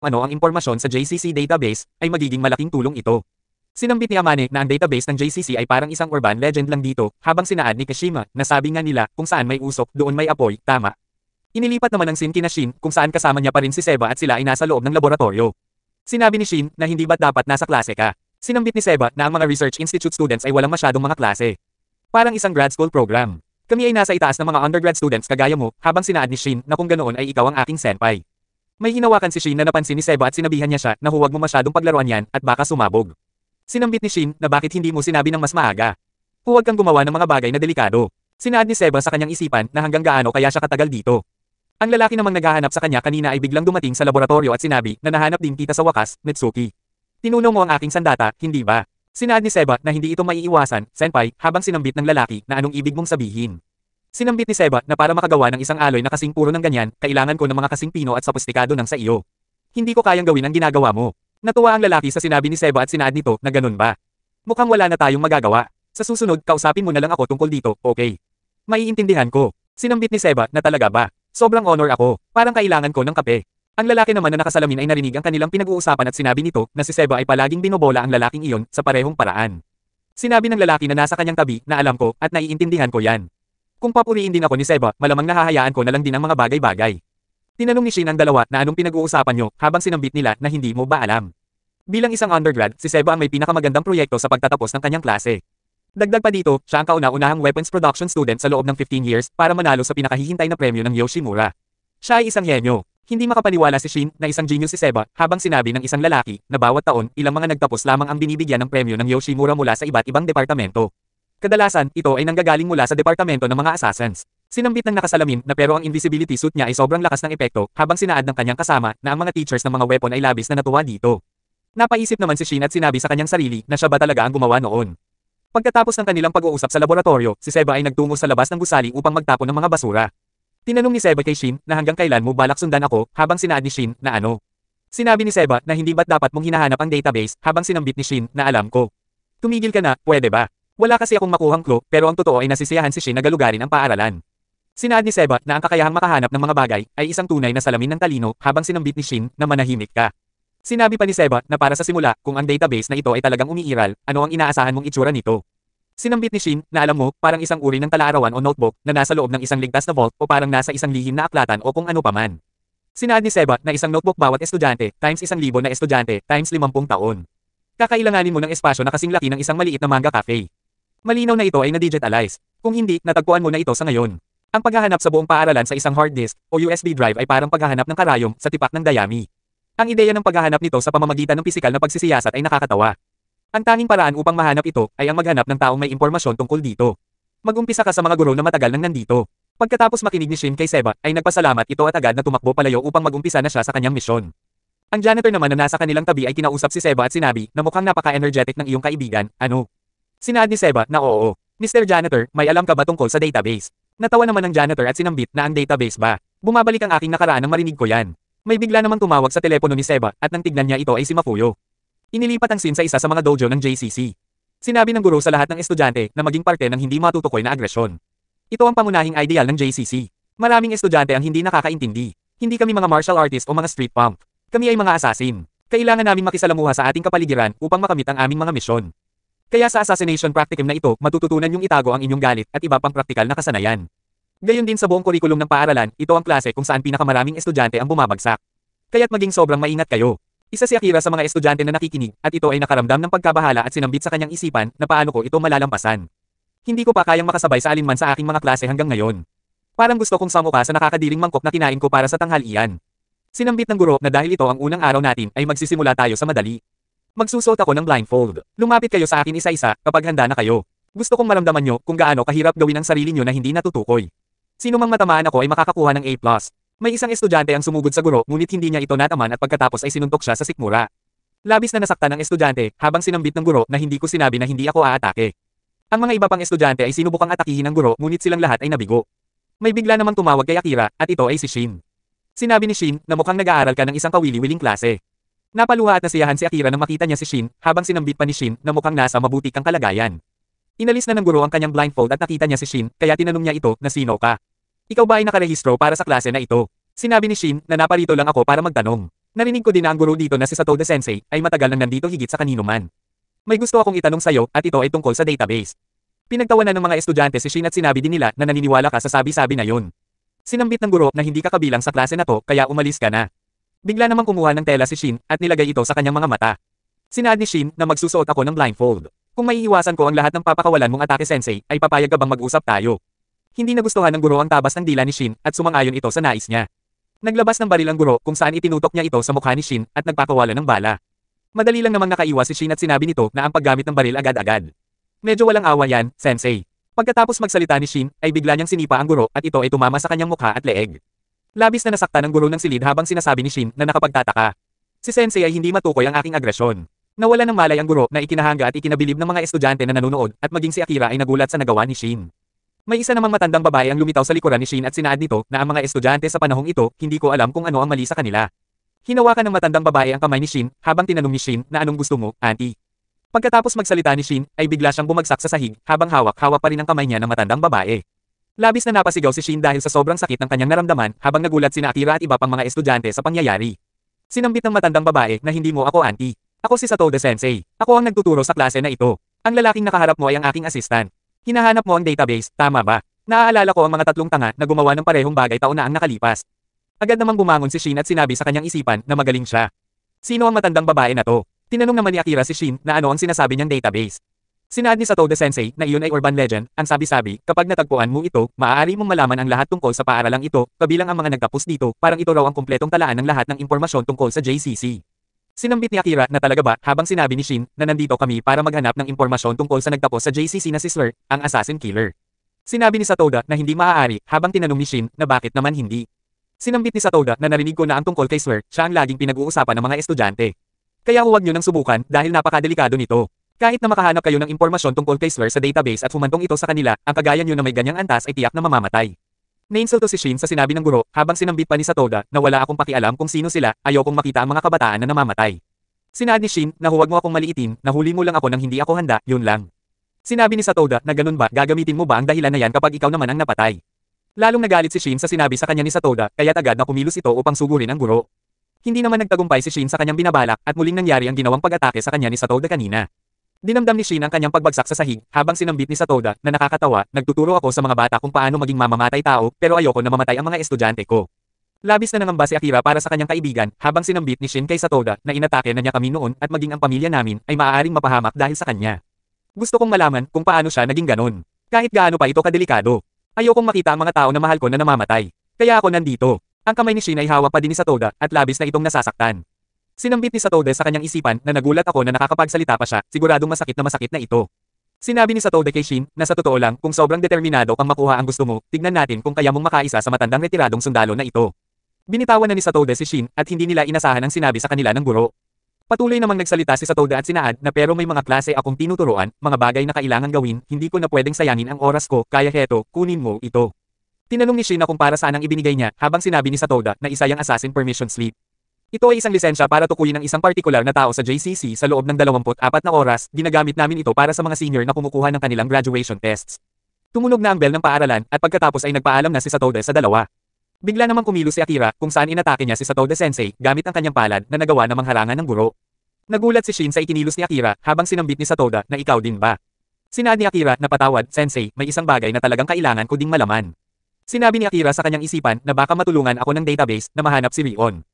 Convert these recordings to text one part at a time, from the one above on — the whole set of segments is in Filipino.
ano ang impormasyon sa JCC database, ay magiging malaking tulong ito. Sinambit ni Amane na ang database ng JCC ay parang isang urban legend lang dito, habang sinaad ni Kashima, na sabi nga nila, kung saan may usok, doon may apoy, tama. Inilipat naman ng scene kina Shin, kung saan kasama niya pa rin si Seba at sila ay nasa loob ng laboratorio. Sinabi ni Shin, na hindi ba't dapat nasa klase ka? Sinambit ni Seba, na ang mga research institute students ay walang masyadong mga klase. Parang isang grad school program. Kami ay nasa itaas ng mga undergrad students kagaya mo, habang sinaad ni Shin, na kung ganoon ay ikaw ang aking senpai. May hinawakan si Shin na napansin ni Seba at sinabihan niya siya, na huwag mo masyadong paglaruan yan, at baka sumabog. Sinambit ni Shin, na bakit hindi mo sinabi ng mas maaga. Huwag kang gumawa ng mga bagay na delikado. Sinaad ni Seba sa kanyang isipan, na hanggang gaano kaya siya katagal dito. Ang lalaki namang naghahanap sa kanya kanina ay biglang dumating sa laboratorio at sinabi, na nahanap din kita sa wakas, Netsuki. Tinunaw mo ang aking sandata, hindi ba? Sinaad ni Seba, na hindi ito maiiwasan, senpai, habang sinambit ng lalaki, na anong ibig mong sabihin. Sinambit ni Seba, na para makagawa ng isang alloy na kasing puro ng ganyan, kailangan ko ng mga kasing pino at sophisticado ng sa iyo. Hindi ko kayang gawin ang ginagawa mo. Natuwa ang lalaki sa sinabi ni Seba at sinaad nito, na ganun ba? Mukhang wala na tayong magagawa. Sa susunod, kausapin mo na lang ako tungkol dito, okay? Maiintindihan ko. Sinambit ni Seba, na talaga ba? Sobrang honor ako. Parang kailangan ko ng kape. Ang lalaki naman na nakasalamin ay narinig ang kanilang pinag-uusapan at sinabi nito, na si Seba ay palaging binobola ang lalaking iyon, sa parehong paraan. Sinabi ng lalaki na nasa kanyang tabi, na alam ko, at naiintindihan ko yan. Kung papuriin din ako ni Seba, malamang nahahayaan ko na lang din ang mga bagay-bagay. Tinanong ni Shin ang dalawa na anong pinag-uusapan nyo, habang sinambit nila na hindi mo ba alam. Bilang isang undergrad, si Seba ang may pinakamagandang proyekto sa pagtatapos ng kanyang klase. Dagdag pa dito, siya ang kauna-unahang weapons production student sa loob ng 15 years para manalo sa pinakahihintay na premyo ng Yoshimura. Siya ay isang henyo. Hindi makapaniwala si Shin na isang genius si Seba, habang sinabi ng isang lalaki na bawat taon, ilang mga nagtapos lamang ang binibigyan ng premyo ng Yoshimura mula sa iba't ibang departamento. Kadalasan, ito ay nanggagaling mula sa departamento ng mga assassins. Sinambit ng nakasalamin na pero ang invisibility suit niya ay sobrang lakas ng epekto, habang sinaad ng kanyang kasama na ang mga teachers ng mga weapon ay labis na natuwa dito. Napaisip naman si Shin at sinabi sa kanyang sarili na siya ba talaga ang gumawa noon. Pagkatapos ng kanilang pag-uusap sa laboratorio, si Seba ay nagtungo sa labas ng gusali upang magtapon ng mga basura. Tinanong ni Seba kay Shin na hanggang kailan mo balak sundan ako, habang sinaad ni Shin na ano. Sinabi ni Seba na hindi ba't dapat mong hinahanap ang database, habang sinambit ni Shin na alam ko. Tumigil ka na, pwede ba? Wala kasi akong makuhang clue, pero ang totoo ay nasisiyahan si Shin na galugarin ang paaralan. Sinaad ni Seba na ang kakayahang makahanap ng mga bagay ay isang tunay na salamin ng talino, habang sinambit ni Shin na manahimik ka. Sinabi pa ni Seba na para sa simula, kung ang database na ito ay talagang umiiral, ano ang inaasahan mong itsura nito? Sinambit ni Shin na alam mo, parang isang uri ng talaarawan o notebook na nasa loob ng isang ligtas na vault o parang nasa isang lihim na aklatan o kung ano paman. Sinaad ni Seba na isang notebook bawat estudyante times 1,000 na estudyante times 50 taon. Kakailanganin mo ng espasyo na kasing laki ng isang maliit na manga cafe. Malinaw na ito ay na-digitalize. Kung hindi, natagpuan mo na ito sa ngayon. Ang paghahanap sa buong paaralan sa isang hard disk o USB drive ay parang paghahanap ng karayom sa tipak ng dayami. Ang ideya ng paghahanap nito sa pamamagitan ng pisikal na pagsisiyasat ay nakakatawa. Ang tanging paraan upang mahanap ito ay ang maghanap ng taong may impormasyon tungkol dito. Mag-umpisa ka sa mga guro na matagal nang nandito. Pagkatapos makinig ni Shin kay Seba, ay nagpasalamat ito at agad na tumakbo palayo upang mag-umpisa na siya sa kanyang misyon. Ang janitor naman na nasa kanilang tabi ay kinausap si Seba at sinabi na mukhang napaka-energetic ng iyong kaibigan, ano? Sinaad ni Seba na oo. Mr. Janitor, may alam ka ba tungkol sa database? Natawa naman ng janitor at sinambit na ang database ba? Bumabalik ang aking nakaraan nang marinig ko yan. May bigla namang tumawag sa telepono ni Seba at nang tignan niya ito ay si Mafuyo. Inilipat ang scene sa isa sa mga dojo ng JCC. Sinabi ng guro sa lahat ng estudyante na maging parte ng hindi matutukoy na agresyon. Ito ang pangunahing ideal ng JCC. Maraming estudyante ang hindi nakakaintindi. Hindi kami mga martial artist o mga street punk. Kami ay mga assassin. Kailangan namin makisalamuha sa ating kapaligiran upang makamit ang aming mga misyon. Kaya sa assassination practicum na ito, matututunan yung itago ang inyong galit at iba pang praktikal na kasanayan. Gayon din sa buong kurikulum ng paaralan, ito ang klase kung saan pinakamaraming estudyante ang bumabagsak. Kaya't maging sobrang maingat kayo. Isa si Akira sa mga estudyante na nakikinig, at ito ay nakaramdam ng pagkabahala at sinambit sa kanyang isipan na paano ko ito malalampasan. Hindi ko pa kayang makasabay sa alinman sa aking mga klase hanggang ngayon. Parang gusto kong samuka sa nakakadiring mangkok na kinain ko para sa tanghalian. Sinambit ng guro na dahil ito ang unang araw natin ay magsisimula tayo sa madali. Magsusuot ako ng blindfold. Lumapit kayo sa akin isa-isa kapag handa na kayo. Gusto kong maramdaman nyo kung gaano kahirap gawin ang sarili nyo na hindi natutukoy. Sino mang matamaan ako ay makakakuha ng A+. May isang estudyante ang sumugod sa guro ngunit hindi niya ito nataman at pagkatapos ay sinuntok siya sa sikmura. Labis na nasaktan ng estudyante habang sinambit ng guro na hindi ko sinabi na hindi ako aatake. Ang mga iba pang estudyante ay sinubukang atakihin ng guro ngunit silang lahat ay nabigo. May bigla namang tumawag kay Akira at ito ay si Shin. Sinabi ni Shin na mukhang nag-aaral ka ng isang kawili-wiling klase. Napaluha at nasiyahan si Akira nang makita niya si Shin habang sinambit pa ni Shin na mukhang nasa mabuti kang kalagayan. Inalis na ng guro ang kanyang blindfold at nakita niya si Shin kaya tinanong niya ito na sino ka. Ikaw ba ay nakarehistro para sa klase na ito? Sinabi ni Shin na naparito lang ako para magtanong. Narinig ko din na ang guro dito na si Satoda Sensei ay matagal nang nandito higit sa kanino man. May gusto akong itanong sa'yo at ito ay tungkol sa database. Pinagtawanan ng mga estudyante si Shin at sinabi din nila na naniniwala ka sa sabi-sabi na yun. Sinambit ng guro na hindi ka kabilang sa klase na to kaya umalis ka na. Bigla namang kumuha ng tela si Shin at nilagay ito sa kanyang mga mata. Sinaad ni Shin na magsusuot ako ng blindfold. Kung maiiwasan ko ang lahat ng papakawalan mong atake sensei ay papayag ka bang mag-usap tayo? Hindi nagustuhan ng guro ang tabas ng dila ni Shin at sumang-ayon ito sa nais niya. Naglabas ng baril ang guro kung saan itinutok niya ito sa mukha ni Shin at nagpakawalan ng bala. Madali lang namang nakaiwas si Shin at sinabi nito na ang paggamit ng baril agad-agad. Medyo walang awa yan, sensei. Pagkatapos magsalita ni Shin, ay bigla niyang sinipa ang guro at ito ay tumama sa kanyang mukha at leeg. Labis na nasaktan ng guro ng silid habang sinasabi ni Shin na nakapagtataka. Si sensei ay hindi matukoy ang aking agresyon. Nawala ng malay ang guro na ikinahanga at ikinabilib ng mga estudyante na nanonood at maging si Akira ay nagulat sa nagawa ni Shin. May isa namang matandang babae ang lumitaw sa likuran ni Shin at sinaad nito na ang mga estudyante sa panahong ito hindi ko alam kung ano ang mali sa kanila. Hinawakan ng matandang babae ang kamay ni Shin habang tinanong ni Shin na anong gusto mo, auntie. Pagkatapos magsalita ni Shin, ay bigla siyang bumagsak sa sahig habang hawak-hawak pa rin ang kamay niya ng matandang babae. Labis na napasigaw si Shin dahil sa sobrang sakit ng kanyang naramdaman habang nagulat sina Akira at iba pang mga estudyante sa pangyayari. Sinambit ng matandang babae na hindi mo ako auntie. Ako si Satoda Sensei. Ako ang nagtuturo sa klase na ito. Ang lalaking nakaharap mo ay ang aking assistant. Hinahanap mo ang database, tama ba? Naaalala ko ang mga tatlong tanga na gumawa ng parehong bagay taon na ang nakalipas. Agad namang bumangon si Shin at sinabi sa kanyang isipan na magaling siya. Sino ang matandang babae na to? Tinanong naman ni Akira si Shin na ano ang sinasabi niyang database. Sinaad ni Satoda Sensei na iyon ay urban legend, ang sabi-sabi, kapag natagpuan mo ito, maaari mong malaman ang lahat tungkol sa paaralang ito, kabilang ang mga nagtapos dito, parang ito raw ang kumpletong talaan ng lahat ng impormasyon tungkol sa JCC. Sinambit ni Akira na talaga ba habang sinabi ni Shin na nandito kami para maghanap ng impormasyon tungkol sa nagtapos sa JCC na si Slur, ang assassin killer. Sinabi ni Satoda na hindi maaari habang tinanong ni Shin na bakit naman hindi. Sinambit ni Satoda na narinig ko na ang tungkol kay Slur, siya ang laging pinag-uusapan ng mga estudyante. Kaya huwag niyo nang subukan dahil napakadelikado nito. Kahit na makahanap kayo ng impormasyon tungkol kay Slur sa database at humantong ito sa kanila, ang kagaya niyo na may ganyang antas ay tiyak na mamamatay. Nainsulto si Shin sa sinabi ng guro habang sinambit pa ni Satoda na wala akong pakialam kung sino sila, ayokong makita ang mga kabataan na namamatay. Sinaad ni Shin na huwag mo akong maliitin, nahuli mo lang ako nang hindi ako handa, yun lang. Sinabi ni Satoda na ganun ba, gagamitin mo ba ang dahilan na yan kapag ikaw naman ang napatay? Lalong nagalit si Shin sa sinabi sa kanya ni Satoda kaya't agad na kumilos ito upang sugurin ang guro. Hindi naman nagtagumpay si Shin sa kanyang binabalak at muling nangyari ang ginawang pag-atake sa kanya ni Satoda kanina. Dinamdam ni Shin ang kanyang pagbagsak sa sahig habang sinambit ni Satoda na nakakatawa, nagtuturo ako sa mga bata kung paano maging mamamatay tao pero ayoko na mamatay ang mga estudyante ko. Labis na nangamba si Akira para sa kanyang kaibigan habang sinambit ni Shin kay Satoda na inatake na niya kami noon at maging ang pamilya namin ay maaaring mapahamak dahil sa kanya. Gusto kong malaman kung paano siya naging ganon. Kahit gaano pa ito kadelikado. Ayokong makita ang mga tao na mahal ko na namamatay. Kaya ako nandito. Ang kamay ni Shin ay hawak pa din ni Satoda at labis na itong nasasaktan. Sinambit ni Satoda sa kanyang isipan na nagulat ako na nakakapagsalita pa siya, siguradong masakit na ito. Sinabi ni Satoda kay Shin na sa totoo lang kung sobrang determinado kang makuha ang gusto mo, tignan natin kung kaya mong makaisa sa matandang retiradong sundalo na ito. Binitawan na ni Satoda si Shin at hindi nila inasahan ang sinabi sa kanila ng guro. Patuloy namang nagsalita si Satoda at sinaad na pero may mga klase akong tinuturuan, mga bagay na kailangan gawin, hindi ko na pwedeng sayangin ang oras ko, kaya heto, kunin mo ito. Tinanong ni Shin na kung para saan ang ibinigay niya habang sinabi ni Satoda na isa yang assassin permission slip. Ito ay isang lisensya para tukuyin ang isang partikular na tao sa JCC sa loob ng 24 na oras, ginagamit namin ito para sa mga senior na kumukuha ng kanilang graduation tests. Tumunog na ang bell ng paaralan at pagkatapos ay nagpaalam na si Satoda sa dalawa. Bigla namang kumilos si Akira kung saan inatake niya si Satoda Sensei gamit ang kanyang palad na nagawa namang harangan ng guro. Nagulat si Shin sa ikinilos ni Akira habang sinambit ni Satoda na ikaw din ba. Sinabi ni Akira na patawad, Sensei, may isang bagay na talagang kailangan ko ding malaman. Sinabi ni Akira sa kanyang isipan na baka matulungan ako ng database na mahanap si Rion.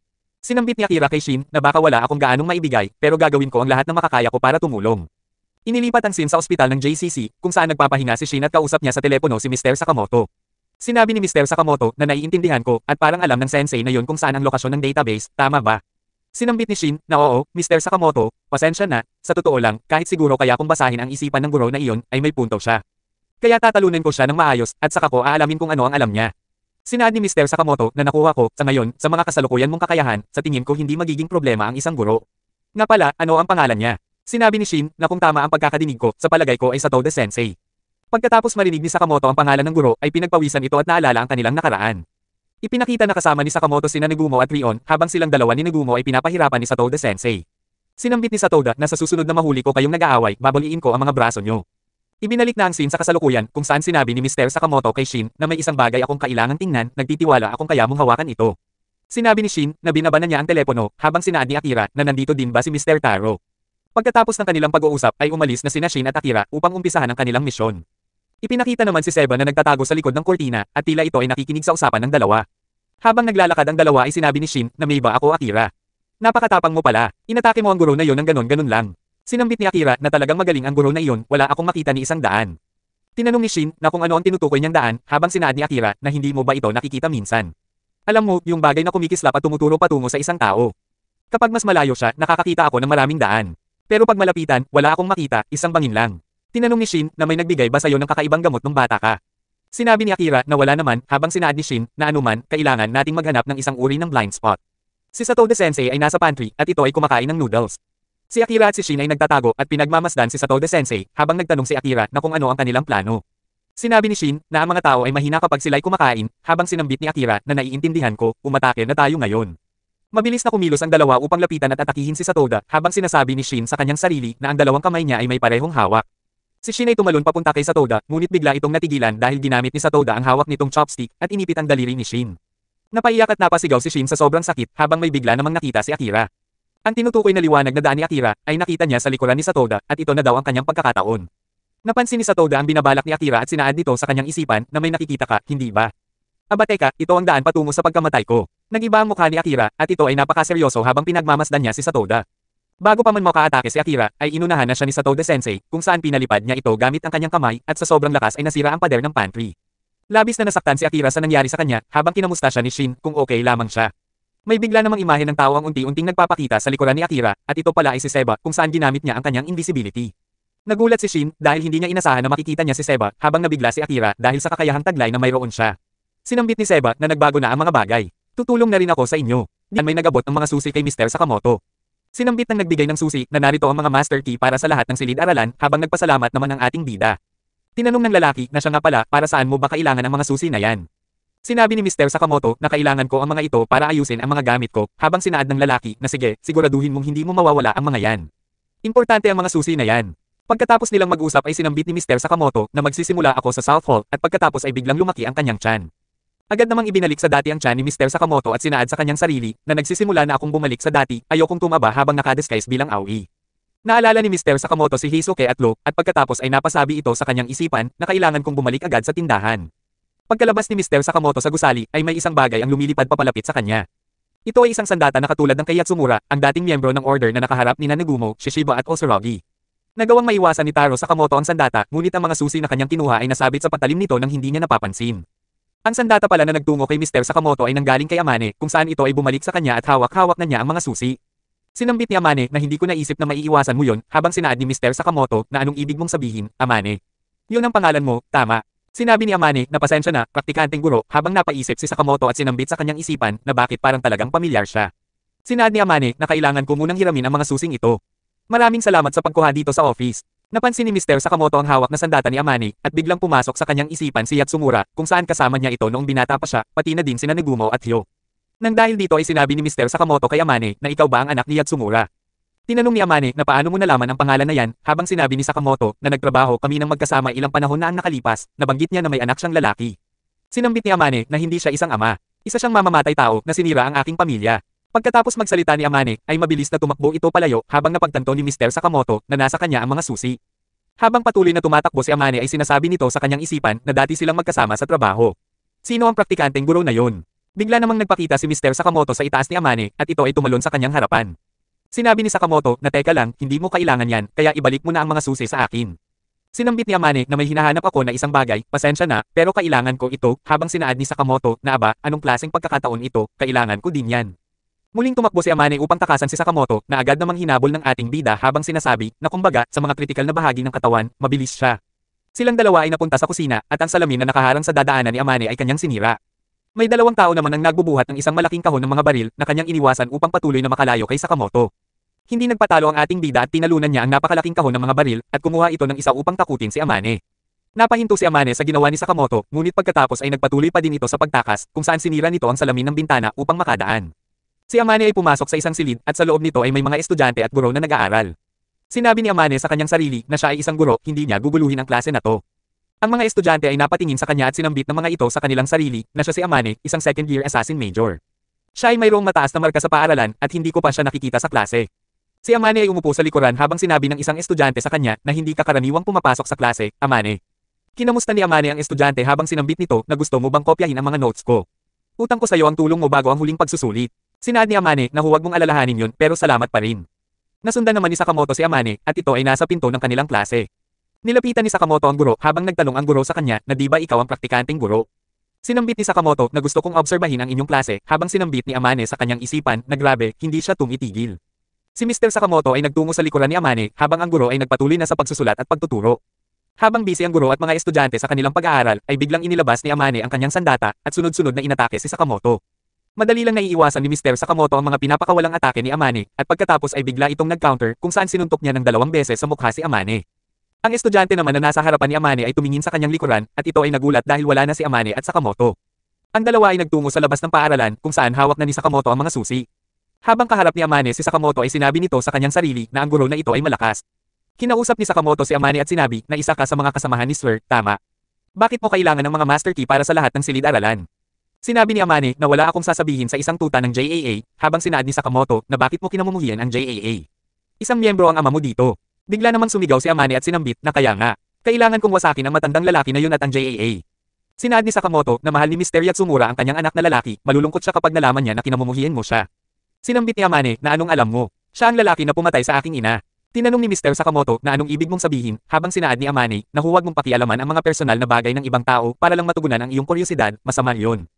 Sinambit ni Akira kay Shin na baka wala akong gaanong maibigay pero gagawin ko ang lahat ng makakaya ko para tumulong. Inilipat ang scene sa ospital ng JCC kung saan nagpapahinga si Shin at kausap niya sa telepono si Mr. Sakamoto. Sinabi ni Mr. Sakamoto na naiintindihan ko at parang alam ng sensei na yon kung saan ang lokasyon ng database, tama ba? Sinambit ni Shin na oo, Mr. Sakamoto, pasensya na, sa totoo lang, kahit siguro kaya kong basahin ang isipan ng guro na iyon, ay may punto siya. Kaya tatalunin ko siya ng maayos at saka ko aalamin kung ano ang alam niya. Sinabi ni Mr. Sakamoto na nakuha ko, sa ngayon, sa mga kasalukuyan mong kakayahan, sa tingin ko hindi magiging problema ang isang guro. Nga pala, ano ang pangalan niya? Sinabi ni Shin na kung tama ang pagkakadinig ko, sa palagay ko ay Satoda Sensei. Pagkatapos marinig ni Sakamoto ang pangalan ng guro ay pinagpawisan ito at naalala ang kanilang nakaraan. Ipinakita na kasama ni Sakamoto sina Negumo at Rion habang silang dalawa ni Negumo ay pinapahirapan ni Satoda Sensei. Sinambit ni Satoda na sa susunod na mahuli ko kayong nag-aaway, babaliin ko ang mga braso nyo. Ibinalik na ang scene sa kasalukuyan kung saan sinabi ni Mr. Sakamoto kay Shin na may isang bagay akong kailangang tingnan, nagtitiwala akong kaya mong hawakan ito. Sinabi ni Shin na binabanan niya ang telepono habang sinaad ni Akira na nandito din ba si Mr. Taro. Pagkatapos ng kanilang pag-uusap ay umalis na sina Shin at Akira upang umpisahan ang kanilang misyon. Ipinakita naman si Seba na nagtatago sa likod ng kurtina at tila ito ay nakikinig sa usapan ng dalawa. Habang naglalakad ang dalawa ay sinabi ni Shin na may ba ako Akira. Napakatapang mo pala, inatake mo ang guro na iyon ng ganon-ganon lang. Sinambit ni Akira na talagang magaling ang guro na iyon, wala akong makita ni isang daan. Tinanong ni Shin na kung ano ang tinutukoy niyang daan habang sinaad ni Akira na hindi mo ba ito nakikita minsan. Alam mo, yung bagay na kumikislap at tumuturo patungo sa isang tao. Kapag mas malayo siya, nakakakita ako ng maraming daan. Pero pag malapitan, wala akong makita, isang bangin lang. Tinanong ni Shin na may nagbigay ba sa'yo ng kakaibang gamot nung bata ka. Sinabi ni Akira na wala naman habang sinaad ni Shin na anuman, kailangan nating maghanap ng isang uri ng blind spot. Si Satoda Sensei ay nasa pantry at ito ay kumakain ng noodles. Si Akira at si Shin ay nagtatago at pinagmamasdan si Satoda Sensei habang nagtanong si Akira na kung ano ang kanilang plano. Sinabi ni Shin na ang mga tao ay mahina kapag sila ay kumakain habang sinambit ni Akira na naiintindihan ko, umatake na tayo ngayon. Mabilis na kumilos ang dalawa upang lapitan at atakihin si Satoda habang sinasabi ni Shin sa kanyang sarili na ang dalawang kamay niya ay may parehong hawak. Si Shin ay tumalon papunta kay Satoda, ngunit bigla itong natigilan dahil ginamit ni Satoda ang hawak nitong chopstick at inipit ang daliri ni Shin. Napaiyak at napasigaw si Shin sa sobrang sakit habang may bigla namang nakita si Akira. Ang tinutukoy na liwanag na daan ni Akira ay nakita niya sa likuran ni Satoda at ito na daw ang kanyang pagkakataon. Napansin ni Satoda ang binabalak ni Akira at sinaad nito sa kanyang isipan na may nakikita ka, hindi ba? Aba teka, ito ang daan patungo sa pagkamatay ko. Nag-iba ang mukha ni Akira at ito ay napakaseryoso habang pinagmamasdan niya si Satoda. Bago pa man makaatake si Akira, ay inunahan na siya ni Satoda Sensei, kung saan pinalipad niya ito gamit ang kanyang kamay at sa sobrang lakas ay nasira ang pader ng pantry. Labis na nasaktan si Akira sa nangyari sa kanya habang kinamusta siya ni Shin kung okay lamang siya. May bigla namang imahe ng tao ang unti-unting nagpapakita sa likuran ni Akira at ito pala ay si Seba kung saan ginamit niya ang kanyang invisibility. Nagulat si Shin dahil hindi niya inasahan na makikita niya si Seba habang nabigla si Akira dahil sa kakayahang taglay na mayroon siya. Sinambit ni Seba na nagbago na ang mga bagay. Tutulong na rin ako sa inyo. Diyan may nagabot ng mga susi kay Mr. Sakamoto. Sinambit ng nagbigay ng susi na narito ang mga master key para sa lahat ng silid-aralan habang nagpasalamat naman ang ating bida. Tinanong ng lalaki na siya nga pala para saan mo ba kailangan ang mga susi na yan. Sinabi ni Mr. Sakamoto na kailangan ko ang mga ito para ayusin ang mga gamit ko habang sinaad ng lalaki na sige, siguraduhin mong hindi mo mawawala ang mga yan. Importante ang mga susi na yan. Pagkatapos nilang mag-usap ay sinambit ni Mr. Sakamoto na magsisimula ako sa South Hall at pagkatapos ay biglang lumaki ang kanyang tiyan. Agad namang ibinalik sa dati ang tiyan ni Mr. Sakamoto at sinaad sa kanyang sarili na nagsisimula na akong bumalik sa dati, ayokong tumaba habang nakadisguise bilang aoi. Naalala ni Mr. Sakamoto si Hisuke at Lo at pagkatapos ay napasabi ito sa kanyang isipan na kailangan kong bumalik agad sa tindahan. Pagkalabas ni Mr. Sakamoto sa gusali ay may isang bagay ang lumilipad papalapit sa kanya. Ito ay isang sandata na katulad ng kay Yatsumura, ang dating miyembro ng order na nakaharap ni Nanegumo, Shishiba at Osurogi. Nagawang maiwasan ni Taro Sakamoto ang sandata, ngunit ang mga susi na kanyang kinuha ay nasabit sa patalim nito nang hindi niya napapansin. Ang sandata pala na nagtungo kay Mr. Sakamoto ay nanggaling kay Amane, kung saan ito ay bumalik sa kanya at hawak-hawak na niya ang mga susi. Sinambit ni Amane na hindi ko naisip na maiiwasan mo yon habang sinaad ni Mr. Sakamoto na anong ibig mong sabihin, Amane. Yun ang pangalan mo, tama. Sinabi ni Amane na pasensya na, praktikanteng guro, habang napaisip si Sakamoto at sinambit sa kanyang isipan na bakit parang talagang pamilyar siya. Sinaad ni Amane na kailangan ko munang hiramin ang mga susing ito. Maraming salamat sa pagkuha dito sa office. Napansin ni Mr. Sakamoto ang hawak na sandata ni Amane at biglang pumasok sa kanyang isipan si Yatsumura kung saan kasama niya ito noong binata pa siya, pati na din sina Negumo at Hyo. Nang dahil dito ay sinabi ni Mr. Sakamoto kay Amane na ikaw ba ang anak ni Yatsumura. Tinanong ni Amane na paano mo nalaman ang pangalan na yan habang sinabi ni Sakamoto na nagtrabaho kami ng magkasama ilang panahon na ang nakalipas, nabanggit niya na may anak siyang lalaki. Sinambit ni Amane na hindi siya isang ama, isa siyang mamamatay tao na sinira ang aking pamilya. Pagkatapos magsalita ni Amane, ay mabilis na tumakbo ito palayo habang napagtanto ni Mr. Sakamoto na nasa kanya ang mga susi. Habang patuloy na tumatakbo si Amane ay sinasabi nito sa kanyang isipan na dati silang magkasama sa trabaho. Sino ang praktikanteng guro na yon? Bigla namang nagpakita si Mr. Sakamoto sa itaas ni Amane at ito ay tumalon sa kanyang harapan. Sinabi ni Sakamoto na teka lang, hindi mo kailangan yan, kaya ibalik mo na ang mga susi sa akin. Sinambit ni Amane na may hinahanap ako na isang bagay, pasensya na, pero kailangan ko ito, habang sinaad ni Sakamoto na aba, anong klaseng pagkakataon ito, kailangan ko din yan. Muling tumakbo si Amane upang takasan si Sakamoto na agad namang hinabol ng ating bida habang sinasabi na kumbaga sa mga kritikal na bahagi ng katawan, mabilis siya. Silang dalawa ay napunta sa kusina at ang salamin na nakaharang sa dadaanan ni Amane ay kanyang sinira. May dalawang tao naman ang nagbubuhat ng isang malaking kahon ng mga baril na kanyang iniwasan upang patuloy na makalayo kay Sakamoto. Hindi nagpatalo ang ating bida at tinalunan niya ang napakalaking kahon ng mga baril at kumuha ito ng isa upang takutin si Amane. Napahinto si Amane sa ginawa ni Sakamoto, ngunit pagkatapos ay nagpatuloy pa din ito sa pagtakas kung saan sinira nito ang salamin ng bintana upang makadaan. Si Amane ay pumasok sa isang silid at sa loob nito ay may mga estudyante at guro na nag-aaral. Sinabi ni Amane sa kanyang sarili na siya ay isang guro, hindi niya guguluhin ang klase na to. Ang mga estudyante ay napatingin sa kanya at sinambit ng mga ito sa kanilang sarili na siya si Amane, isang second-year assassin major. Siya ay mayroong mataas na marka sa paaralan at hindi ko pa siya nakikita sa klase. Si Amane ay umupo sa likuran habang sinabi ng isang estudyante sa kanya na hindi ka karaniwang pumapasok sa klase, Amane. Kinamusta ni Amane ang estudyante habang sinambit nito na gusto mo bang kopyahin ang mga notes ko. Utang ko sa iyo ang tulong mo bago ang huling pagsusulit. Sinaad ni Amane na huwag mong alalahanin yun pero salamat pa rin. Nasundan naman ni Sakamoto si Amane at ito ay nasa pinto ng kanilang klase. Nilapitan ni Sakamoto ang guro habang nagtanong ang guro sa kanya na di ba ikaw ang praktikanteng guro. Sinambit ni Sakamoto na gusto kong obserbahin ang inyong klase habang sinambit ni Amane sa kanyang isipan na grabe, hindi siya tumitigil. Si Mr. Sakamoto ay nagtungo sa likuran ni Amane habang ang guro ay nagpatuloy na sa pagsusulat at pagtuturo. Habang busy ang guro at mga estudyante sa kanilang pag-aaral ay biglang inilabas ni Amane ang kanyang sandata at sunod-sunod na inatake si Sakamoto. Madali lang naiiwasan ni Mr. Sakamoto ang mga pinapakawalang atake ni Amane at pagkatapos ay bigla itong nag-counter kung saan sinuntok niya ng 2 beses sa mukha si Amane. Ang estudyante naman na nasa harapan ni Amane ay tumingin sa kanyang likuran at ito ay nagulat dahil wala na si Amane at Sakamoto. Ang dalawa ay nagtungo sa labas ng paaralan kung saan hawak na ni Sakamoto ang mga susi. Habang kaharap ni Amane si Sakamoto ay sinabi nito sa kanyang sarili na ang guro na ito ay malakas. Kinausap ni Sakamoto si Amane at sinabi na isa ka sa mga kasamahan ni Sir, tama. Bakit mo kailangan ng mga master key para sa lahat ng silid-aralan? Sinabi ni Amane na wala akong sasabihin sa isang tuta ng JAA habang sinaad ni Sakamoto na bakit mo kinamumuhian ang JAA. Isang miyembro ang ama mo dito. Bigla namang sumigaw si Amane at sinambit na kaya nga, kailangan kong wasakin ang matandang lalaki na yun at ang JAA. Sinaad ni Sakamoto na mahal ni Mr. Yatsumura ang kanyang anak na lalaki, malulungkot siya kapag nalaman niya na kinamumuhian mo siya. Sinambit ni Amane na anong alam mo, siya ang lalaki na pumatay sa aking ina. Tinanong ni Mr. Sakamoto na anong ibig mong sabihin habang sinaad ni Amane na huwag mong pakialaman ang mga personal na bagay ng ibang tao para lang matugunan ang iyong kuryosidad, masama yun.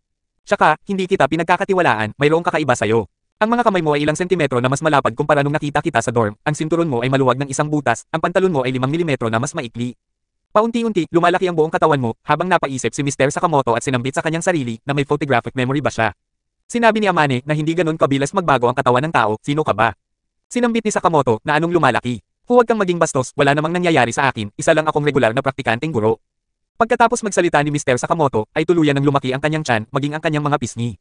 Tsaka, hindi kita pinagkakatiwalaan, mayroong kakaiba sa'yo. Ang mga kamay mo ay ilang sentimetro na mas malapad kumpara nung nakita kita sa dorm, ang sinturon mo ay maluwag ng isang butas, ang pantalon mo ay 5 milimetro na mas maikli. Paunti-unti, lumalaki ang buong katawan mo, habang napaisip si Mr. Sakamoto at sinambit sa kanyang sarili na may photographic memory ba siya. Sinabi ni Amane na hindi ganun kabilis magbago ang katawan ng tao, sino ka ba? Sinambit ni Sakamoto na anong lumalaki. Huwag kang maging bastos, wala namang nangyayari sa akin, isa lang akong regular na praktikanteng guro. Pagkatapos magsalita ni Mr. Sakamoto, ay tuluyan ng lumaki ang kanyang tiyan, maging ang kanyang mga pisngi.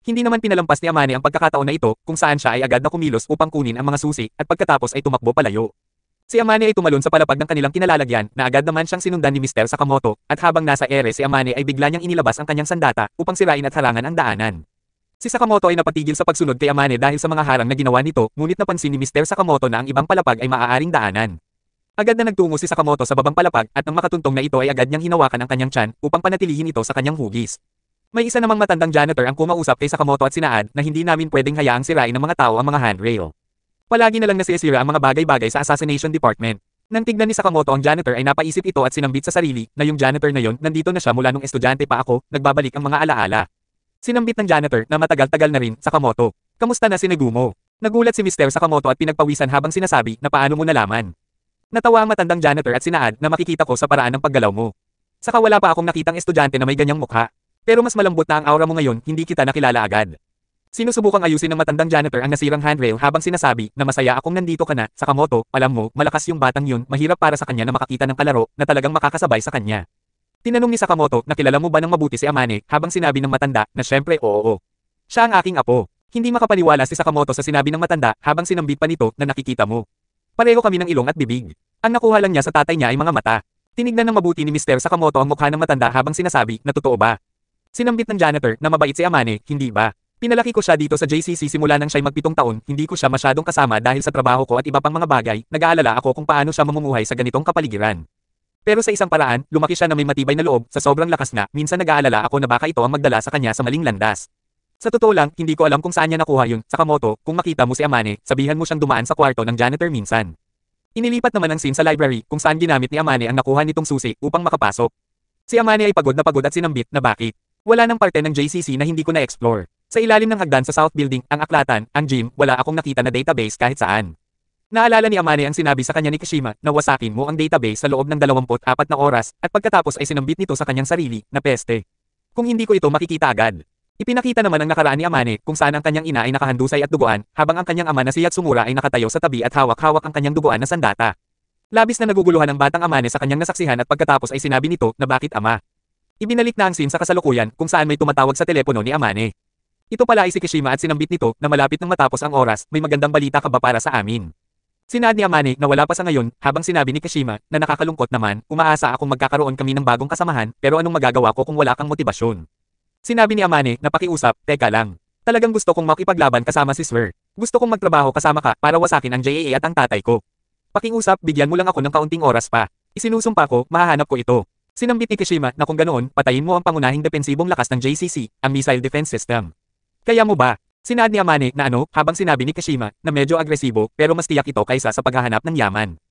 Hindi naman pinalampas ni Amane ang pagkakataon na ito, kung saan siya ay agad na kumilos upang kunin ang mga susi, at pagkatapos ay tumakbo palayo. Si Amane ay tumalon sa palapag ng kanilang kinalalagyan, na agad naman siyang sinundan ni Mr. Sakamoto, at habang nasa ere si Amane ay bigla niyang inilabas ang kanyang sandata, upang sirain at harangan ang daanan. Si Sakamoto ay napatigil sa pagsunod kay Amane dahil sa mga harang na ginawa nito, ngunit napansin ni Mr. Sakamoto na ang ibang palapag ay maaaring daanan. Agad na nagtungo si Sakamoto sa babang palapag at nang makatuntong na ito ay agad niyang hinawakan ang kanyang tiyan upang panatilihin ito sa kanyang hugis. May isa namang matandang janitor ang kumausap kay Sakamoto at sinaad na hindi namin pwedeng hayaang sirain ng mga tao ang mga handrail. Palagi na lang nasisira ang mga bagay-bagay sa assassination department. Nang tignan ni Sakamoto ang janitor ay napaisip ito at sinambit sa sarili na yung janitor na yon nandito na siya mula nung estudyante pa ako, nagbabalik ang mga alaala. Sinambit ng janitor na matagal-tagal na rin, Sakamoto. Kamusta na si Negumo? Nagulat si Mr. Sakamoto at pinagpawisan habang sinasabi na paano mo nalaman. Natawa ang matandang janitor at sinaad na makikita ko sa paraan ng paggalaw mo. Saka wala pa akong nakitang estudyante na may ganyang mukha. Pero mas malambot na ang aura mo ngayon, hindi kita nakilala agad. Sinusubukang ayusin ng matandang janitor ang nasirang handrail habang sinasabi na masaya akong nandito ka na, Sakamoto, alam mo, malakas yung batang yun, mahirap para sa kanya na makakita ng kalaro na talagang makakasabay sa kanya. Tinanong ni Sakamoto na kilala mo ba ng mabuti si Amane habang sinabi ng matanda na syempre oo. Siya ang aking apo. Hindi makapaniwala si Sakamoto sa sinabi ng matanda habang sinambit pa nito na nakikita mo. Pareho kami ng ilong at bibig. Ang nakuha lang niya sa tatay niya ay mga mata. Tinignan ng mabuti ni Mr. Sakamoto ang mukha ng matanda habang sinasabi na totoo ba. Sinambit ng janitor na mabait si Amane, hindi ba? Pinalaki ko siya dito sa JCC simula nang siya'y mag-7 taon, hindi ko siya masyadong kasama dahil sa trabaho ko at iba pang mga bagay, nag-aalala ako kung paano siya mamumuhay sa ganitong kapaligiran. Pero sa isang paraan, lumaki siya na may matibay na loob, sa sobrang lakas na, minsan nag-aalala ako na baka ito ang magdala sa kanya sa maling landas. Sa totoo lang, hindi ko alam kung saan niya nakuha yun, Sakamoto, kung makita mo si Amane, sabihan mo siyang dumaan sa kwarto ng janitor minsan. Inilipat naman ang scene sa library, kung saan ginamit ni Amane ang nakuha nitong susi upang makapasok. Si Amane ay pagod at sinambit na bakit. Wala nang parte ng JCC na hindi ko na-explore. Sa ilalim ng hagdan sa South Building, ang aklatan, ang gym, wala akong nakita na database kahit saan. Naalala ni Amane ang sinabi sa kanya ni Kashima na wasakin mo ang database sa loob ng 24 na oras at pagkatapos ay sinambit nito sa kanyang sarili na peste. Kung hindi ko ito makikita agad. Ipinakita naman ang nakaraan ni Amane kung saan ang kanyang ina ay nakahandusay at duguan habang ang kanyang ama na si Yatsumura ay nakatayo sa tabi at hawak-hawak ang kanyang duguan na sandata. Labis na naguguluhan ang batang Amane sa kanyang nasaksihan at pagkatapos ay sinabi nito na bakit ama. Ibinalik na ang scene sa kasalukuyan kung saan may tumatawag sa telepono ni Amane. Ito pala ay si Kashima at sinambit nito na malapit nang matapos ang oras, may magandang balita ka ba para sa amin? Sinaad ni Amane na wala pa sa ngayon, habang sinabi ni Kashima na nakakalungkot naman, umaasa akong magkakaroon kami ng bagong kasamahan, pero anong magagawa ko kung wala kang motibasyon? Sinabi ni Amane na pakiusap, teka lang. Talagang gusto kong makipaglaban kasama si Swer. Gusto kong magtrabaho kasama ka para wasakin ang JAA at ang tatay ko. Pakiusap, bigyan mo lang ako ng kaunting oras pa. Isinusumpa ko, mahahanap ko ito. Sinambit ni Kishima na kung ganoon, patayin mo ang pangunahing depensibong lakas ng JCC, ang Missile Defense System. Kaya mo ba? Sinaad ni Amane na habang sinabi ni Kishima na medyo agresibo pero mas tiyak ito kaysa sa paghahanap ng yaman.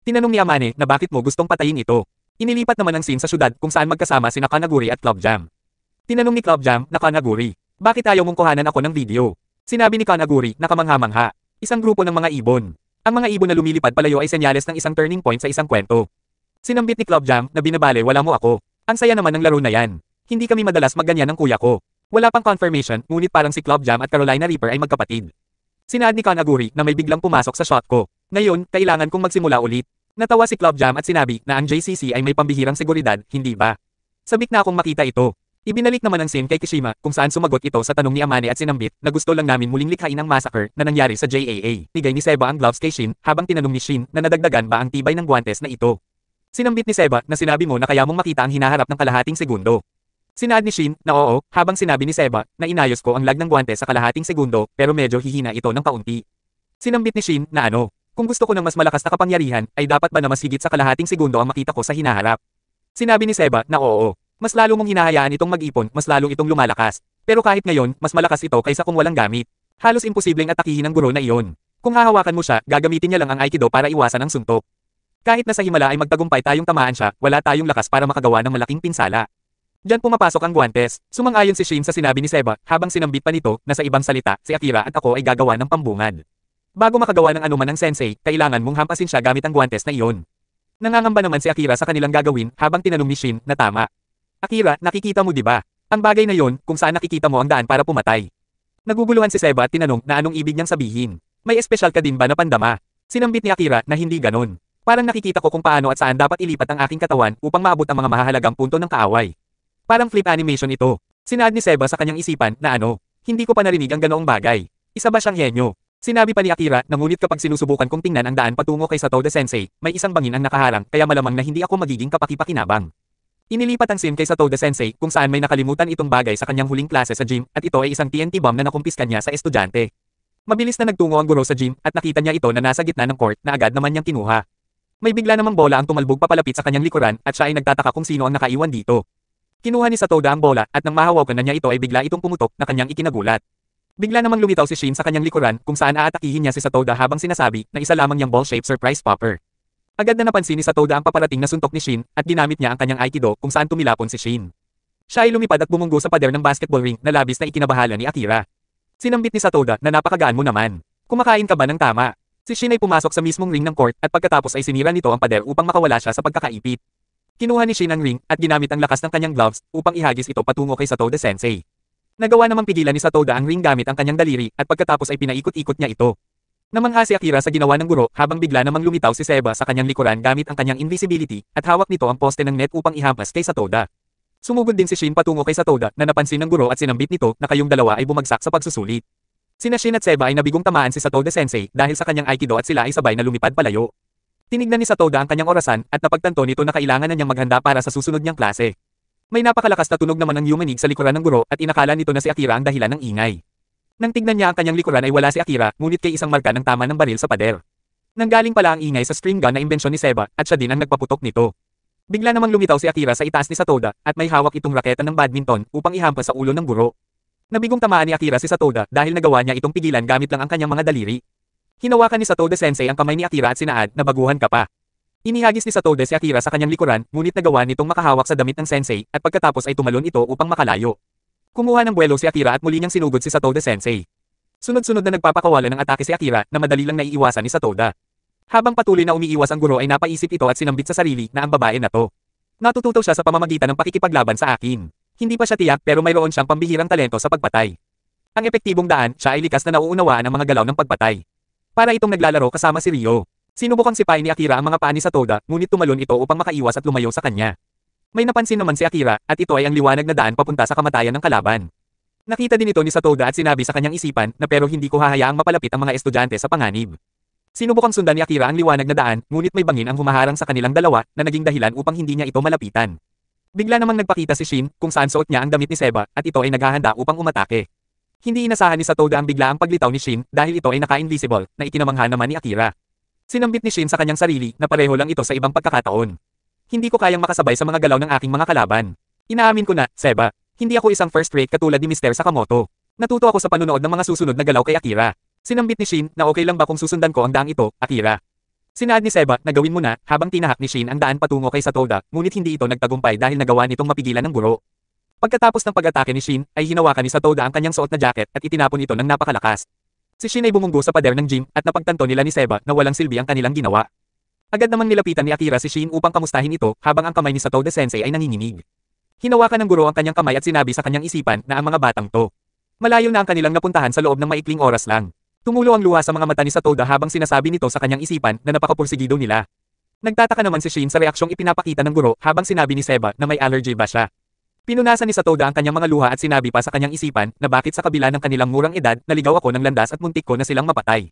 Tinanong ni Amane na bakit mo gustong patayin ito. Inilipat naman ang scene sa syudad kung saan magkasama sina Kanaguri at Club Jam. Tinanong ni Club Jam na Kanaguri, bakit ayaw mong kuhanan ako ng video? Sinabi ni Kanaguri na kamangha-mangha, isang grupo ng mga ibon. Ang mga ibon na lumilipad palayo ay senyales ng isang turning point sa isang kwento. Sinambit ni Club Jam na binabale wala mo ako. Ang saya naman ng laro na yan. Hindi kami madalas magganyan ng kuya ko. Wala pang confirmation, ngunit parang si Club Jam at Carolina Reaper ay magkapatid. Sinaad ni Kanaguri na may biglang pumasok sa shot ko. Ngayon, kailangan kong magsimula ulit. Natawa si Club Jam at sinabi na ang JCC ay may pambihirang seguridad, hindi ba? Sabik na akong makita ito. Ibinalik naman ang scene kay Kishima kung saan sumagot ito sa tanong ni Amane at Sinambit na gusto lang namin muling likhain ang massacre na nangyari sa JAA. Nigay ni Seba ang gloves kay Shin habang tinanong ni Shin na nadagdagan ba ang tibay ng guwantes na ito. Sinambit ni Seba na sinabi mo na kaya mong makita ang hinaharap ng kalahating segundo. Sinaad ni Shin na oo habang sinabi ni Seba na inayos ko ang lag ng guwantes sa kalahating segundo pero medyo hihina ito ng kaunti. Sinambit ni Shin na kung gusto ko ng mas malakas na kapangyarihan, ay dapat ba na mas higit sa kalahating segundo ang makita ko sa hinaharap? Sinabi ni Seba na oo. Mas lalo mong hinahayaan itong mag-ipon, mas lalo itong lumalakas. Pero kahit ngayon, mas malakas ito kaysa kung walang gamit. Halos imposibleng atakihin ng guro na iyon. Kung hahawakan mo siya, gagamitin niya lang ang Aikido para iwasan ang suntok. Kahit na sa himala ay magtagumpay tayong tamaan siya, wala tayong lakas para makagawa ng malaking pinsala. Diyan pumapasok ang guwantes. Sumang-ayon si Shin sa sinabi ni Seba, habang sinambit pa nito na sa ibang salita, si Akira at ako ay gagawa ng pambungad. Bago makagawa ng anuman ng sensei, kailangan mong hampasin siya gamit ang guwantes na iyon. Nangangamba naman si Akira sa kanilang gagawin habang tinanong ni Shin na tama. Akira, nakikita mo di ba? Ang bagay na yon kung saan nakikita mo ang daan para pumatay. Naguguluhan si Seba at tinanong na anong ibig niyang sabihin. May espesyal ka din ba na pandama? Sinambit ni Akira na hindi ganon. Parang nakikita ko kung paano at saan dapat ilipat ang aking katawan upang maabot ang mga mahahalagang punto ng kaaway. Parang flip animation ito. Sinaad ni Seba sa kanyang isipan na hindi ko pa narinig ang ganoong bagay. Isa ba siyang henyo? Sinabi pa ni Akira na ngunit kapag sinusubukan kong tingnan ang daan patungo kay Satoda Sensei, may isang bangin ang nakaharang kaya malamang na hindi ako magiging kapaki-pakinabang. Inilipat ang scene kay Satoda Sensei kung saan may nakalimutan itong bagay sa kanyang huling klase sa gym at ito ay isang TNT bomb na nakumpiska niya sa estudyante. Mabilis na nagtungo ang guro sa gym at nakita niya ito na nasa gitna ng court na agad naman niyang kinuha. May bigla namang bola ang tumalbog papalapit sa kanyang likuran at siya ay nagtataka kung sino ang nakaiwan dito. Kinuha ni Satoda ang bola at nang mahawakan na niya ito ay bigla itong pumutok na kanyang ikinagulat. Bigla namang lumitaw si Shin sa kanyang likuran kung saan aatakihin niya si Satoda habang sinasabi na isa lamang niyang ball-shaped surprise popper. Agad na napansin ni Satoda ang paparating na suntok ni Shin at ginamit niya ang kanyang Aikido kung saan tumilapon si Shin. Siya ay lumipad at bumunggo sa pader ng basketball ring na labis na ikinabahala ni Akira. Sinambit ni Satoda na napakagaan mo naman. Kumakain ka ba ng tama? Si Shin ay pumasok sa mismong ring ng court at pagkatapos ay sinira nito ang pader upang makawala siya sa pagkakaipit. Kinuha ni Shin ang ring at ginamit ang lakas ng kanyang gloves upang ihagis ito patungo kay Satoda Sensei. Nagawa namang pigilan ni Satoda ang ring gamit ang kanyang daliri at pagkatapos ay pinaikot-ikot niya ito. Namangha si Akira sa ginawa ng guro habang bigla namang lumitaw si Seba sa kanyang likuran gamit ang kanyang invisibility at hawak nito ang poste ng net upang ihampas kay Satoda. Sumugod din si Shin patungo kay Satoda na napansin ng guro at sinambit nito na kayong dalawa ay bumagsak sa pagsusulit. Sina Shin at Seba ay nabigong tamaan si Satoda Sensei dahil sa kanyang Aikido at sila ay sabay na lumipad palayo. Tinignan ni Satoda ang kanyang orasan at napagtanto nito na kailangan na niyang maghanda para sa susunod niyang klase. May napakalakas na tunog naman ng yumanig sa likuran ng guro at inakala nito na si Akira ang dahilan ng ingay. Nang tignan niya ang kanyang likuran ay wala si Akira, ngunit kay isang marka ng tama ng baril sa pader. Nanggaling pala ang ingay sa stream gun na imbensyon ni Seba at siya din ang nagpaputok nito. Bigla namang lumitaw si Akira sa itaas ni Satoda at may hawak itong raketa ng badminton upang ihampas sa ulo ng guro. Nabigong tamaan ni Akira si Satoda dahil nagawa niya itong pigilan gamit lang ang kanyang mga daliri. Hinawakan ni Satoda Sensei ang kamay ni Akira at sinaad na baguhan ka pa. Inihagis ni Satoda si Akira sa kanyang likuran, ngunit nagawa nitong makahawak sa damit ng sensei at pagkatapos ay tumalon ito upang makalayo. Kumuha ng buwelo si Akira at muli niyang sinugod si Satoda Sensei. Sunod-sunod na nagpapakawala ng atake si Akira na madali lang naiiwasan ni Satoda. Habang patuloy na umiiwas ang guro ay napaisip ito at sinambit sa sarili na ang babae na to. Natututo siya sa pamamagitan ng pakikipaglaban sa akin. Hindi pa siya tiyak pero mayroon siyang pambihirang talento sa pagpatay. Ang epektibong daan, siya ay likas na nauunawaan ang mga galaw ng pagpatay. Para itong naglalaro kasama si Ryo. Sinubukang sipain ni Akira ang mga paa ni Satoda, ngunit tumalon ito upang makaiwas at lumayo sa kanya. May napansin naman si Akira, at ito ay ang liwanag na daan papunta sa kamatayan ng kalaban. Nakita din ito ni Satoda at sinabi sa kanyang isipan na pero hindi ko hahayaang mapalapit ang mga estudyante sa panganib. Sinubukang sundan ni Akira ang liwanag na daan, ngunit may bangin ang humaharang sa kanilang dalawa na naging dahilan upang hindi niya ito malapitan. Bigla namang nagpakita si Shin kung saan suot niya ang damit ni Seba at ito ay naghahanda upang umatake. Hindi inasahan ni Satoda ang biglaang paglitaw ni Shin dahil ito ay naka-invisible na itinamangha naman ni Akira. Sinambit ni Shin sa kanyang sarili na pareho lang ito sa ibang pagkakataon. Hindi ko kayang makasabay sa mga galaw ng aking mga kalaban. Inaamin ko na, Seba, hindi ako isang first rate katulad ni Mr. Sakamoto. Natuto ako sa panunood ng mga susunod na galaw kay Akira. Sinambit ni Shin na okay lang ba kung susundan ko ang daang ito, Akira. Sinaad ni Seba na gawin mo na habang tinahak ni Shin ang daan patungo kay Satoda, ngunit hindi ito nagtagumpay dahil nagawa nitong mapigilan ng guro. Pagkatapos ng pag-atake ni Shin, ay hinawakan ni Satoda ang kanyang suot na jacket at itinapon ito ng napakalakas. Si Shin ay bumunggo sa pader ng gym at napagtanto nila ni Seba na walang silbi ang kanilang ginawa. Agad namang nilapitan ni Akira si Shin upang kamustahin ito habang ang kamay ni Satoda Sensei ay nanginginig. Hinawakan ng guro ang kanyang kamay at sinabi sa kanyang isipan na ang mga batang to. Malayo na ang kanilang napuntahan sa loob ng maikling oras lang. Tumulo ang luha sa mga mata ni Satoda habang sinasabi nito sa kanyang isipan na napakapursigido nila. Nagtataka naman si Shin sa reaksyong ipinapakita ng guro habang sinabi ni Seba na may allergy ba siya. Pinunasan ni Satoda ang kanyang mga luha at sinabi pa sa kanyang isipan na bakit sa kabila ng kanilang murang edad naligaw ako ng landas at muntik ko na silang mapatay.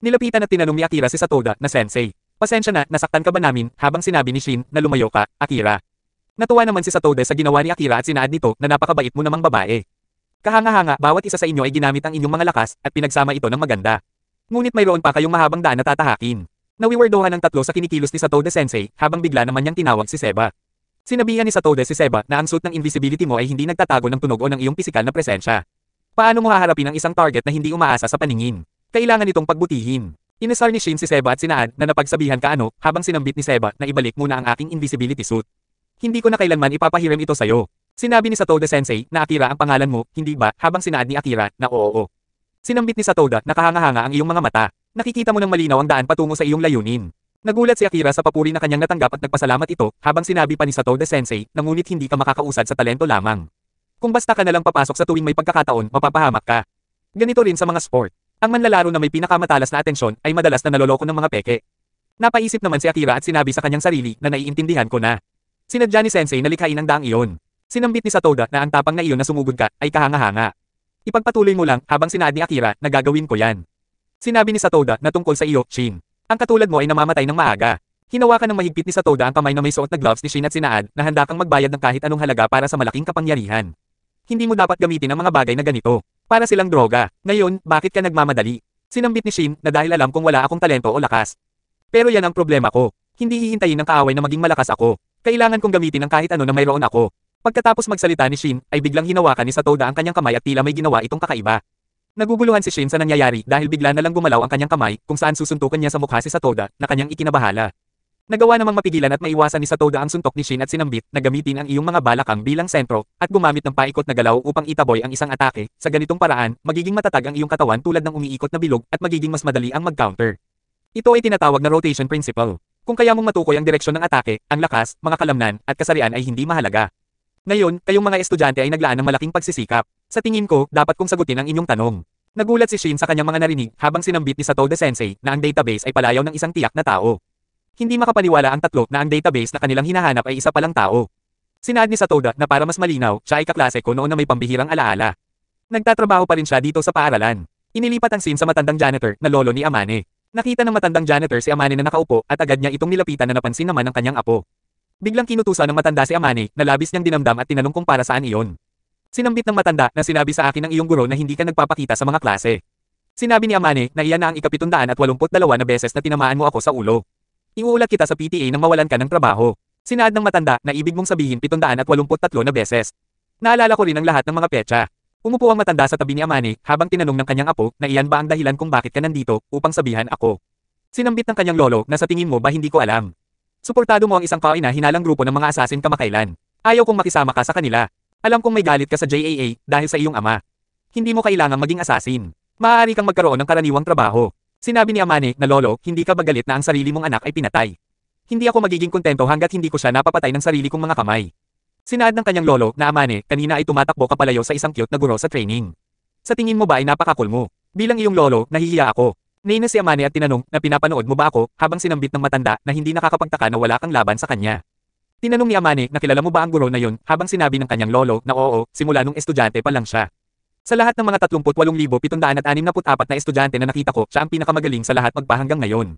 Nilapitan at tinanong ni Akira si Satoda na Sensei. Pasensya na, nasaktan ka ba namin habang sinabi ni Shin na lumayo ka, Akira. Natuwa naman si Satoda sa ginawa ni Akira at sinaad nito na napakabait mo namang babae. Kahanga-hanga, bawat isa sa inyo ay ginamit ang inyong mga lakas at pinagsama ito ng maganda. Ngunit mayroon pa kayong mahabang daan na tatahakin. Nawiwerdohan ng tatlo sa kinikilos ni Satoda Sensei habang bigla naman niyang tinawag si Seba. Sinabihan ni Satoda si Seba na ang suit ng invisibility mo ay hindi nagtatago ng tunog o ng iyong pisikal na presensya. Paano mo haharapin ang isang target na hindi umaasa sa paningin? Kailangan itong pagbutihin. Inasar ni Shin si Seba at sinaad na napagsabihan ka habang sinambit ni Seba na ibalik muna ang aking invisibility suit. Hindi ko na kailanman ipapahiram ito sa'yo. Sinabi ni Satoda Sensei na Akira ang pangalan mo, hindi ba, habang sinaad ni Akira na oo. Sinambit ni Satoda na kahanga-hanga ang iyong mga mata. Nakikita mo ng malinaw ang daan patungo sa iyong layunin. Nagulat si Akira sa papuri na kanyang natanggap at nagpasalamat ito habang sinabi pa ni Satoda Sensei na ngunit hindi ka makakausad sa talento lamang. Kung basta ka nalang papasok sa tuwing may pagkakataon, mapapahamak ka. Ganito rin sa mga sport. Ang manlalaro na may pinakamatalas na atensyon ay madalas na naloloko ng mga peke. Napaisip naman si Akira at sinabi sa kanyang sarili na naiintindihan ko na. Sinadya ni Sensei na likhain ang daang iyon. Sinambit ni Satoda na ang tapang na iyon na sumugod ka ay kahanga-hanga. Ipagpatuloy mo lang habang sinaad ni Akira na gagawin ko yan. Sinabi ni Satoda na tungkol sa iyo, Shin. Ang katulad mo ay namamatay ng maaga. Hinawakan ng mahigpit ni Satoda ang kamay na may suot na gloves ni Shin at sinaad na handa kang magbayad ng kahit anong halaga para sa malaking kapangyarihan. Hindi mo dapat gamitin ang mga bagay na ganito. Para silang droga. Ngayon, bakit ka nagmamadali? Sinambit ni Shin na dahil alam kong wala akong talento o lakas. Pero yan ang problema ko. Hindi hihintayin ng kaaway na maging malakas ako. Kailangan kong gamitin ang kahit ano na mayroon ako. Pagkatapos magsalita ni Shin, ay biglang hinawakan ni Satoda ang kanyang kamay at tila may ginawa itong kakaiba. Naguguluhan si Shin sa nangyayari dahil bigla na lang gumalaw ang kanyang kamay kung saan susuntukan niya sa mukha si Satoda na kanyang ikinabahala. Nagawa namang mapigilan at maiwasan ni Satoda ang suntok ni Shin at sinambit na gamitin ang iyong mga balakang bilang sentro at gumamit ng paikot na galaw upang itaboy ang isang atake. Sa ganitong paraan, magiging matatag ang iyong katawan tulad ng umiikot na bilog at magiging mas madali ang mag-counter. Ito ay tinatawag na rotation principle. Kung kaya mong matukoy ang direksyon ng atake, ang lakas, mga kalamnan, at kasarian ay hindi mahalaga. Ngayon, kayong mga estudyante ay naglaan ng malaking pagsisikap. Sa tingin ko, dapat kong sagutin ang inyong tanong. Nagulat si Shin sa kanyang mga narinig habang sinambit ni Satoda Sensei na ang database ay palayaw ng isang tiyak na tao. Hindi makapaniwala ang tatlo na ang database na kanilang hinahanap ay isa palang tao. Sinaad ni Satoda na para mas malinaw, siya ay kaklase ko noon na may pambihirang alaala. Nagtatrabaho pa rin siya dito sa paaralan. Inilipat ang scene sa matandang janitor na lolo ni Amane. Nakita ng matandang janitor si Amane na nakaupo at agad niya itong nilapitan na napansin naman ng kanyang apo. Biglang kinutusan ng matanda si Amane na labis niyang dinamdam at tinanong kung para saan iyon. Sinambit ng matanda na sinabi sa akin ng iyong guro na hindi ka nagpapakita sa mga klase. Sinabi ni Amane na iyan na ang ika-782 na beses na tinamaan mo ako sa ulo. Iuulat kita sa PTA nang mawalan ka ng trabaho. Sinaad ng matanda na ibig mong sabihin 783 na beses. Naalala ko rin ang lahat ng mga petsa. Umupo ang matanda sa tabi ni Amane habang tinanong ng kanyang apo na iyan ba ang dahilan kung bakit ka nandito upang sabihan ako. Sinambit ng kanyang lolo na sa tingin mo ba hindi ko alam. Suportado mo ang isang kaina-hinalang grupo ng mga asasin kamakailan. Ayaw kong makisama ka sa kanila. Alam kong may galit ka sa JAA dahil sa iyong ama. Hindi mo kailangang maging asasin. Maaari kang magkaroon ng karaniwang trabaho. Sinabi ni Amane na lolo, hindi ka ba galit na ang sarili mong anak ay pinatay? Hindi ako magiging kontento hanggat hindi ko siya napapatay ng sarili kong mga kamay. Sinaad ng kanyang lolo na Amane, kanina ay tumatakbo ka palayo sa isang cute na guro sa training. Sa tingin mo ba ay napakakul mo? Bilang iyong lolo, nahihiya ako. Nainis si Amane at tinanong na pinapanood mo ba ako habang sinambit ng matanda na hindi nakakapagtaka na wala kang laban sa kanya. Tinanong ni Amane na kilala mo ba ang guro na yon habang sinabi ng kanyang lolo na oo, simula nung estudyante pa lang siya. Sa lahat ng mga 38,764 na estudyante na nakita ko, siya ang pinakamagaling sa lahat magpahanggang ngayon.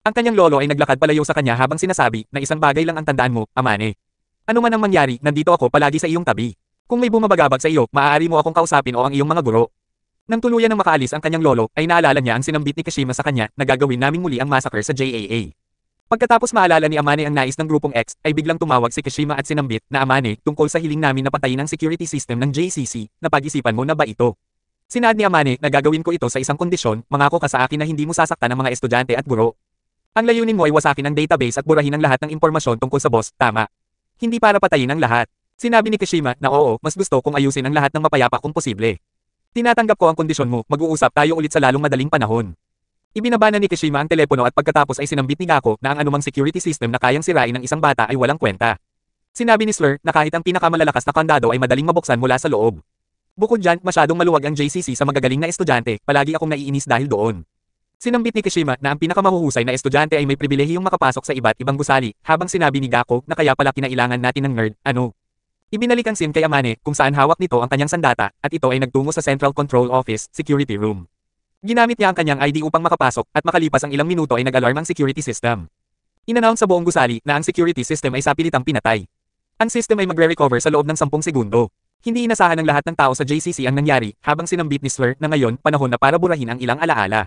Ang kanyang lolo ay naglakad palayo sa kanya habang sinasabi na isang bagay lang ang tandaan mo, Amane. Ano man ang mangyari, nandito ako palagi sa iyong tabi. Kung may bumabagabag sa iyo, maaari mo akong kausapin o ang iyong mga guro. Nang tuluyan ng makaalis ang kanyang lolo, ay naalala niya ang sinambit ni Kashima sa kanya na gagawin naming muli ang massacre sa JAA. Pagkatapos maalala ni Amane ang nais ng grupong X, ay biglang tumawag si Kashima at sinambit na Amane tungkol sa hiling namin na patayin ang security system ng JCC, napag-isipan mo na ba ito? Sinaad ni Amane na gagawin ko ito sa isang kondisyon, mangako ka sa akin na hindi mo sasaktan ang mga estudyante at guro. Ang layunin mo ay wasakin ang database at burahin ang lahat ng impormasyon tungkol sa boss, tama? Hindi para patayin ang lahat. Sinabi ni Kashima na oo, mas gusto kong ayusin ang lahat ng mapayapa kung posible. Tinatanggap ko ang kondisyon mo, mag-uusap tayo ulit sa lalong madaling panahon. Ibinabana ni Kashima ang telepono at pagkatapos ay sinambit ni Gako na ang anumang security system na kayang sirain ng isang bata ay walang kwenta. Sinabi ni Slur na kahit ang pinakamalalakas na kandado ay madaling mabuksan mula sa loob. Bukod dyan, masyadong maluwag ang JCC sa magagaling na estudyante, palagi akong naiinis dahil doon. Sinambit ni Kashima na ang pinakamahuhusay na estudyante ay may pribilehiyong makapasok sa iba't ibang gusali, habang sinabi ni Gako na kaya pala kinailangan natin ng nerd, ano. Ibinalik ang SIM kay Amane kung saan hawak nito ang kanyang sandata at ito ay nagtungo sa Central Control Office, Security Room. Ginamit niya ang kanyang ID upang makapasok at makalipas ang ilang minuto ay nag-alarm ang security system. Inannounce sa buong gusali na ang security system ay sapilitang pinatay. Ang system ay magre-recover sa loob ng 10 segundo. Hindi inasahan ng lahat ng tao sa JCC ang nangyari habang sinambit ni Slur na ngayon panahon na para burahin ang ilang alaala.